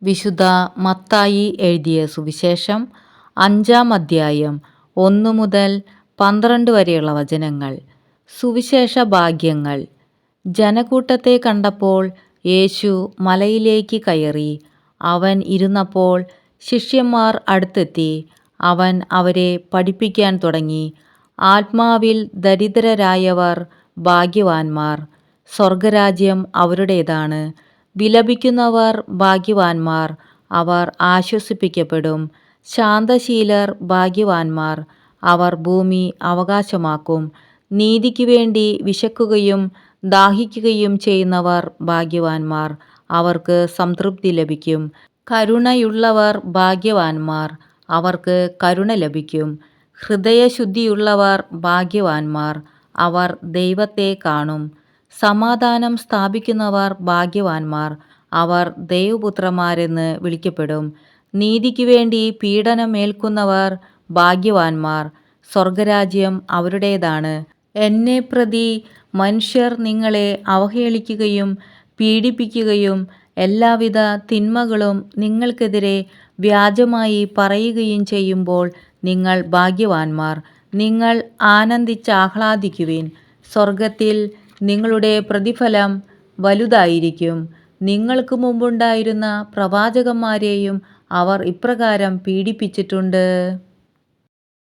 വിശുദ്ധ മത്തായി എഴുതിയ സുവിശേഷം 5-ാം അധ്യായം 1 മുതൽ 12 വരെയുള്ള വചനങ്ങൾ. സുവിശേഷ ഭാഗ്യങ്ങൾ. ജനക്കൂട്ടത്തെ കണ്ടപ്പോൾ യേശു മലയിലേക്ക് കയറി. അവൻ ഇരുന്നപ്പോൾ ശിഷ്യന്മാർ അടുത്തെത്തി. അവൻ അവരെ പഠിപ്പിക്കാൻ തുടങ്ങി. ആത്മാവിൽ ദരിദ്രരായവർ ഭാഗ്യവാന്മാർ, സ്വർഗരാജ്യം അവരുടേതാണ്. വിലപിക്കുന്നവർ ഭാഗ്യവാന്മാർ, അവർ ആശ്വസിപ്പിക്കപ്പെടും. ശാന്തശീലർ ഭാഗ്യവാന്മാർ, അവർ ഭൂമി അവകാശമാക്കും. നീതിക്ക് വേണ്ടി വിശക്കുകയും ദാഹിക്കുകയും ചെയ്യുന്നവർ ഭാഗ്യവാന്മാർ, അവർക്ക് സംതൃപ്തി ലഭിക്കും. കരുണയുള്ളവർ ഭാഗ്യവാന്മാർ, അവർക്ക് കരുണ ലഭിക്കും. ഹൃദയശുദ്ധിയുള്ളവർ ഭാഗ്യവാന്മാർ, അവർ ദൈവത്തെ കാണും. സമാധാനം സ്ഥാപിക്കുന്നവർ ഭാഗ്യവാന്മാർ, അവർ ദൈവപുത്രന്മാരെന്ന് വിളിക്കപ്പെടും. നീതിക്ക് വേണ്ടി പീഡനമേൽക്കുന്നവർ ഭാഗ്യവാന്മാർ, സ്വർഗരാജ്യം അവരുടേതാണ്. എന്നെ പ്രതി മനുഷ്യർ നിങ്ങളെ അവഹേളിക്കുകയും പീഡിപ്പിക്കുകയും എല്ലാവിധ തിന്മകളും നിങ്ങൾക്കെതിരെ വ്യാജമായി പറയുകയും ചെയ്യുമ്പോൾ നിങ്ങൾ ഭാഗ്യവാന്മാർ. നിങ്ങൾ ആനന്ദിച്ചാഹ്ലാദിക്കുവിൻ, സ്വർഗത്തിൽ നിങ്ങളുടെ പ്രതിഫലം വലുതായിരിക്കും. നിങ്ങൾക്ക് മുമ്പുണ്ടായിരുന്ന പ്രവാചകന്മാരെയും അവർ ഇപ്രകാരം പീഡിപ്പിച്ചിട്ടുണ്ട്.